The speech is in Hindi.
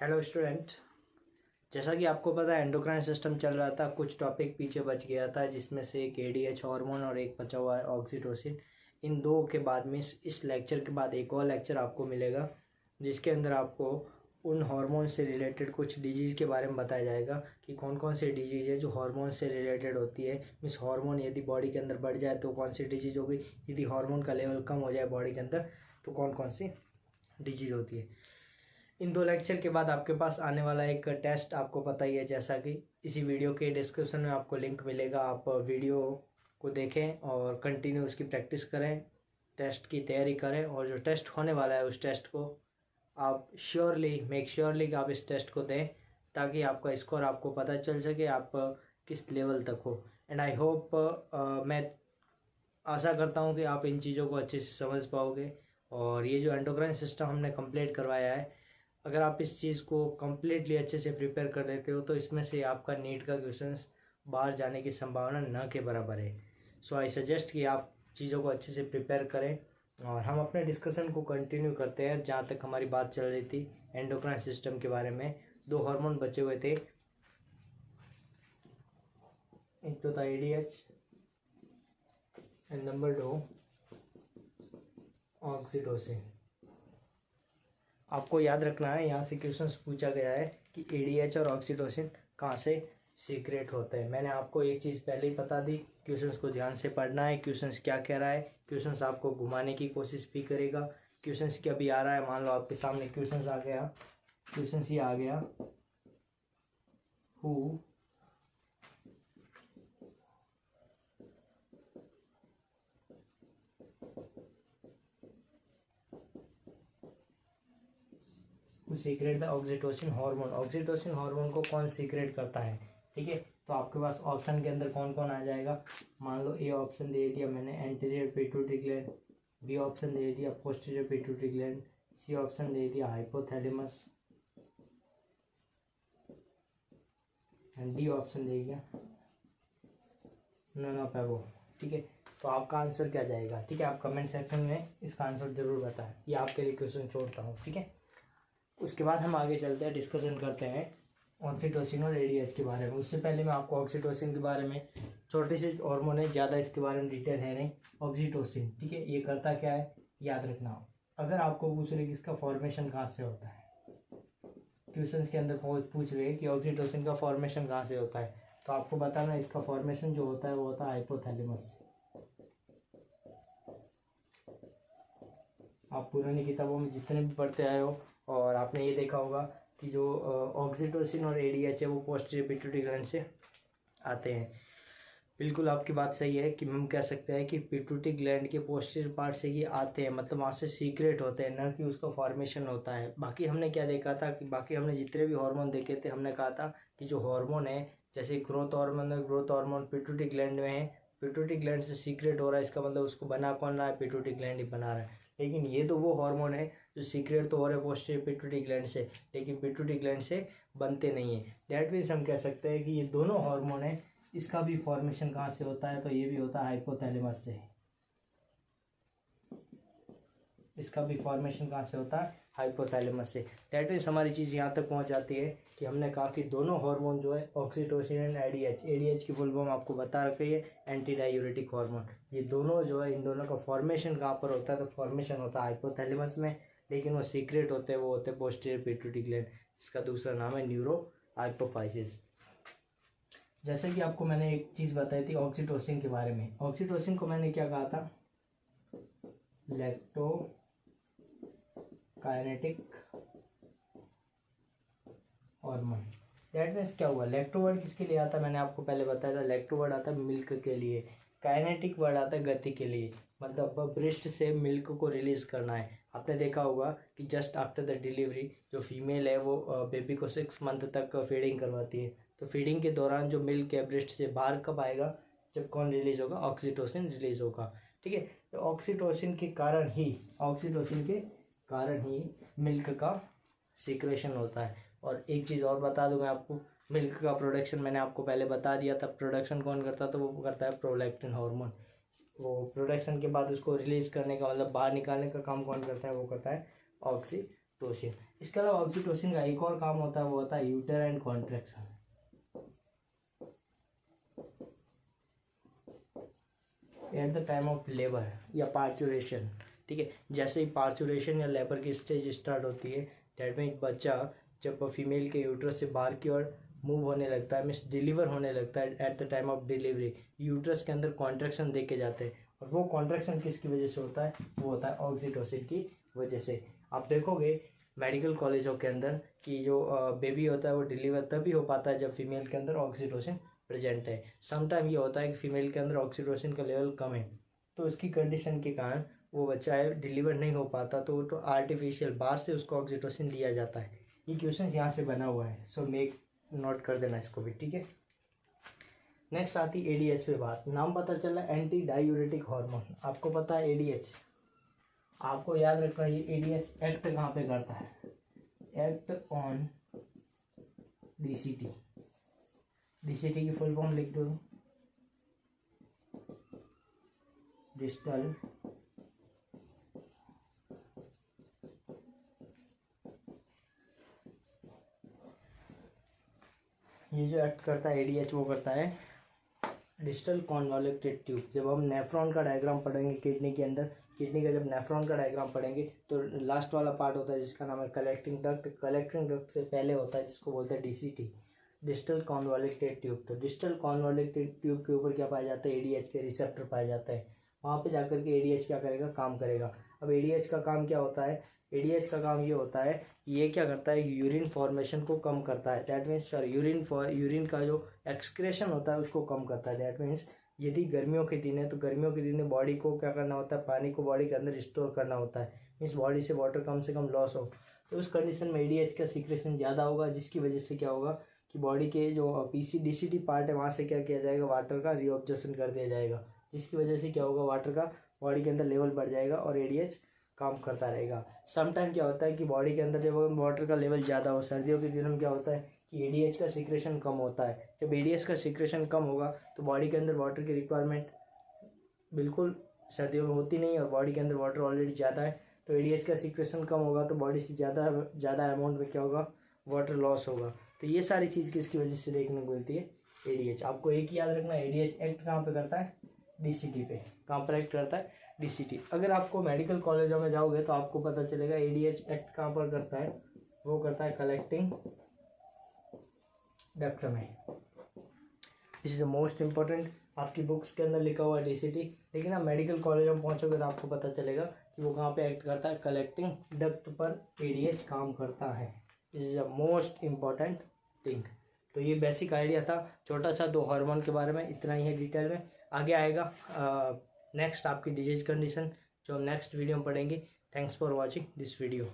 Hello student. जैसा कि आपको पता है एंडोक्राइन सिस्टम चल रहा था, कुछ टॉपिक पीछे बच गया था जिसमें से एक एडीएच हार्मोन और एक बचा हुआ है ऑक्सीटोसिन। इन दो के बाद में इस लेक्चर के बाद एक और लेक्चर आपको मिलेगा जिसके अंदर आपको उन हार्मोन से रिलेटेड कुछ डिजीज़ के बारे में बताया जाएगा कि कौन कौन सी डिजीज़ है जो हार्मोन से रिलेटेड होती है। मीन्स हार्मोन यदि बॉडी के अंदर बढ़ जाए तो कौन सी डिजीज़ होगी, यदि हार्मोन का लेवल कम हो जाए बॉडी के अंदर तो कौन कौन सी डिजीज़ होती है। इन दो लेक्चर के बाद आपके पास आने वाला एक टेस्ट आपको पता ही है, जैसा कि इसी वीडियो के डिस्क्रिप्शन में आपको लिंक मिलेगा। आप वीडियो को देखें और कंटिन्यू उसकी प्रैक्टिस करें, टेस्ट की तैयारी करें और जो टेस्ट होने वाला है उस टेस्ट को आप मेक श्योरली कि आप इस टेस्ट को दें ताकि आपका स्कोर आपको पता चल सके आप किस लेवल तक हो। एंड आई होप मैं आशा करता हूँ कि आप इन चीज़ों को अच्छे से समझ पाओगे। और ये जो एंडोक्राइन सिस्टम हमने कंप्लीट करवाया है, अगर आप इस चीज़ को कम्प्लीटली अच्छे से प्रिपेयर कर देते हो तो इसमें से आपका नीट का क्वेश्चंस बाहर जाने की संभावना न के बराबर है। सो आई सजेस्ट कि आप चीज़ों को अच्छे से प्रिपेयर करें और हम अपने डिस्कशन को कंटिन्यू करते हैं। जहाँ तक हमारी बात चल रही थी एंडोक्राइन सिस्टम के बारे में, दो हार्मोन बचे हुए थे, एक तो था एडीएच एंड नंबर 2 ऑक्सीटोसिन। आपको याद रखना है, यहाँ से क्वेश्चन पूछा गया है कि एडीएच और ऑक्सीटोसिन कहाँ से सीक्रेट होते हैं। मैंने आपको एक चीज़ पहले ही बता दी, क्वेश्चंस को ध्यान से पढ़ना है। क्वेश्चंस क्या कह रहा है, क्वेश्चंस आपको घुमाने की कोशिश भी करेगा। क्वेश्चंस क्या भी आ रहा है, मान लो आपके सामने क्वेश्चंस आ गया, क्वेश्चंस ये आ गया who secret the oxytocin hormone. Oxytocin hormone को कौन सीक्रेट करता है, ठीक है। तो आपके पास ऑप्शन के अंदर कौन कौन आ जाएगा, मान लो ए ऑप्शन दे दिया मैंने anterior pituitary gland, B option दे दिया posterior pituitary gland, C option दे दिया हाइपोथैलेमस एंड डी ऑप्शन दे दिया नन ऑफ अबव, ठीक है। तो आपका आंसर क्या जाएगा, ठीक है। आप कमेंट सेक्शन में इसका आंसर जरूर बताएं, ये आपके लिए क्वेश्चन छोड़ता हूँ, ठीक है। उसके बाद हम आगे चलते हैं, डिस्कशन करते हैं ऑक्सीटोसिन और एडीएच के बारे में। उससे पहले मैं आपको ऑक्सीटोसिन के बारे में, छोटे से हार्मोन है, ज़्यादा इसके बारे में डिटेल है नहीं। ऑक्सीटोसिन, ठीक है, ये करता क्या है याद रखना। अगर आपको पूछ रहे कि इसका फॉर्मेशन कहाँ से होता है, क्वेश्चंस के अंदर पूछ रहे हैं कि ऑक्सीटोसिन का फॉर्मेशन कहाँ से होता है, तो आपको बताना इसका फॉर्मेशन जो होता है वो होता है हाइपोथैलेमस से। आप पुरानी किताबों में जितने भी पढ़ते आए हो और आपने ये देखा होगा कि जो ऑक्सीटोसिन और एडीएच है वो पोस्टीरियर पिट्यूटरी ग्लैंड से आते हैं। बिल्कुल आपकी बात सही है कि हम कह सकते हैं कि पिट्यूटरी ग्लैंड के पोस्टीरियर पार्ट से ये आते हैं, मतलब वहाँ से सीक्रेट होते हैं, न कि उसका फॉर्मेशन होता है। बाकी हमने क्या देखा था कि बाकी हमने जितने भी हार्मोन देखे थे, हमने कहा था कि जो हार्मोन है जैसे ग्रोथ हार्मोन है, ग्रोथ हार्मोन पिट्यूटरी ग्लैंड में है, पिट्यूटरी ग्लैंड से सीक्रेट हो रहा है, इसका मतलब उसको बना कौन रहा है, पिट्यूटरी ग्लैंड ही बना रहा है। लेकिन ये तो वो हार्मोन है जो सीक्रेट तो हो रहे पोस्टीरियर पिट्यूटरी ग्लैंड से, लेकिन पिट्यूटरी ग्लैंड से बनते नहीं है। दैट मीन्स हम कह सकते हैं कि ये दोनों हार्मोन है, इसका भी फॉर्मेशन कहाँ से होता है, तो ये भी होता है हाइपोथैलेमस से। इसका भी फॉर्मेशन कहाँ से होता है, हाइपोथैलेमस से। दैट मीन्स हमारी चीज़ यहाँ तक पहुँच जाती है कि हमने कहा कि दोनों हार्मोन जो है ऑक्सीटोसिन एंड एडीएच की फुल फॉर्म आपको बता रखी है एंटी डायूरेटिक हार्मोन। ये दोनों जो है, इन दोनों का फॉर्मेशन कहाँ पर होता है, तो फॉर्मेशन होता है हाइपोथैलेमस में, लेकिन वो सीक्रेट होते हैं, वो होते हैं पोस्टीरियर पिट्यूटरी ग्लैंड, इसका दूसरा नाम है न्यूरो हाइपोफाइसिस। जैसे कि आपको मैंने एक चीज़ बताई थी ऑक्सीटोसिन के बारे में। ऑक्सीटोसिन को मैंने क्या कहा था, लैक्टोकाइनेटिक हार्मोन। दैट मीन्स क्या हुआ, लैक्टो वर्ड किसके लिए आता है, मैंने आपको पहले बताया था, लैक्टो वर्ड आता है मिल्क के लिए, काइनेटिक वर्ड आता है गति के लिए, मतलब ब्रेस्ट से मिल्क को रिलीज करना है। आपने देखा होगा कि जस्ट आफ्टर द डिलीवरी जो फीमेल है वो बेबी को 6 मंथ तक फीडिंग करवाती है, तो फीडिंग के दौरान जो मिल्क है ब्रेस्ट से बाहर कब आएगा, जब कौन रिलीज होगा, ऑक्सीटोसिन रिलीज होगा, ठीक है। तो ऑक्सीटोसिन के कारण ही मिल्क का सीक्रेशन होता है। और एक चीज़ और बता दूं मैं आपको, मिल्क का प्रोडक्शन मैंने आपको पहले बता दिया था, प्रोडक्शन कौन करता है, तो वो करता है प्रोलैक्टिन हार्मोन। वो प्रोडक्शन के बाद उसको रिलीज करने का, मतलब बाहर निकालने का काम कौन करता है, वो करता है ऑक्सीटोसिन। ऑक्सीटोसिन। इसके अलावा ऑक्सीटोसिन का एक और काम होता है, वो होता है uterine contraction. At the time of labour या पार्चुरेशन, ठीक है, जैसे ही पार्चुरेशन या लेबर की स्टेज स्टार्ट होती है, दैट मीन बच्चा जब फीमेल के यूट्रस से बाहर की ओर मूव होने लगता है, मीन्स डिलीवर होने लगता है, at the time of delivery uterus के अंदर कॉन्ट्रैक्शन देखे जाते हैं, और वो कॉन्ट्रैक्शन किसकी वजह से होता है, वो होता है ऑक्सीटोसिन की वजह से। आप देखोगे मेडिकल कॉलेजों के अंदर कि जो बेबी होता है वो डिलीवर तभी हो पाता है जब फीमेल के अंदर ऑक्सीटोसिन प्रेजेंट है। समटाइम ये होता है कि फीमेल के अंदर ऑक्सीटोसिन का लेवल कम है, तो इसकी कंडीशन के कारण वो बच्चा है डिलीवर नहीं हो पाता, तो आर्टिफिशियल बाहर से उसको ऑक्सीटोसिन दिया जाता है। ये क्वेश्चन यहाँ से बना हुआ है, सो मेक नोट कर देना इसको भी, ठीक है। नेक्स्ट आती है एडीएच पे बात। नाम पता चला एंटी डायूरेटिक हार्मोन। आपको पता है एडीएच, आपको याद रखना ये एडीएच एक्ट कहाँ पे करता है, एक्ट ऑन डीसीटी। डीसीटी की फुल फॉर्म लिख दो, डिस्टल ये जो एक्ट करता है एडीएच वो करता है डिस्टल कॉन्वोल्यूटेड ट्यूब। जब हम नेफ्रॉन का डायग्राम पढ़ेंगे किडनी के अंदर, किडनी का जब नेफ्रॉन का डायग्राम पढ़ेंगे तो लास्ट वाला पार्ट होता है जिसका नाम है कलेक्टिंग डक्ट। कलेक्टिंग डक्ट से पहले होता है जिसको बोलते हैं डीसीटी, डिस्टल कॉन्वोल्यूटेड ट्यूब। तो डिस्टल कॉन्वोल्यूटेड ट्यूब के ऊपर क्या पाया जाता है, एडीएच के रिसेप्टर पाए जाते हैं। वहाँ पे जाकर के एडीएच क्या करेगा, काम करेगा। अब एडीएच का काम क्या होता है, एडीएच का काम ये होता है, ये क्या करता है, यूरिन फॉर्मेशन को कम करता है। दैट मीन्स यूरिन का जो एक्सक्रेशन होता है उसको कम करता है। दैट मीन्स यदि गर्मियों के दिन है तो गर्मियों के दिन में बॉडी को क्या करना होता है, पानी को बॉडी के अंदर स्टोर करना होता है, मीन्स बॉडी से वाटर कम से कम लॉस हो। तो उस कंडीशन में एडीएच का सीक्रेशन ज़्यादा होगा, जिसकी वजह से क्या होगा कि बॉडी के जो डीसीटी पार्ट है वहाँ से क्या किया जाएगा, वाटर का रीअब्जॉर्प्शन कर दिया जाएगा, जिसकी वजह से क्या होगा, वाटर का बॉडी के अंदर लेवल बढ़ जाएगा और एडीएच काम करता रहेगा। समटाइम क्या होता है कि बॉडी के अंदर जब वाटर का लेवल ज़्यादा हो, सर्दियों के दिनों में क्या होता है कि एडीएच का सीक्रेशन कम होता है। जब एडीएच का सीक्रेशन कम होगा तो बॉडी के अंदर वाटर की रिक्वायरमेंट बिल्कुल सर्दियों में होती नहीं, और बॉडी के अंदर वाटर ऑलरेडी ज़्यादा है, तो एडीएच का सीक्रेशन कम होगा तो बॉडी से ज़्यादा अमाउंट में क्या होगा, वाटर लॉस होगा। तो ये सारी चीज़ किसकी वजह से देखने को मिलती है, एडीएच। आपको एक ही याद रखना, एडीएच एक्ट कहाँ पे करता है, डीसीटी पे। कहाँ पर एक्ट करता है, डीसीटी। अगर आपको मेडिकल कॉलेजों में जाओगे तो आपको पता चलेगा एडीएच एक्ट कहाँ पर करता है, वो करता है कलेक्टिंग डक्ट में। This is the most important, आपकी बुक्स के अंदर लिखा हुआ है डीसीटी, लेकिन आप मेडिकल कॉलेज में पहुंचोगे तो आपको पता चलेगा कि वो कहाँ पे एक्ट करता है, कलेक्टिंग डक्ट पर एडीएच काम करता है। This is the most important thing. तो ये बेसिक आइडिया था छोटा सा 2 हार्मोन के बारे में, इतना ही है डिटेल में। आगे आएगा नेक्स्ट आपकी डिजीज कंडीशन जो हम नेक्स्ट वीडियो में पढ़ेंगे। Thanks for watching this video.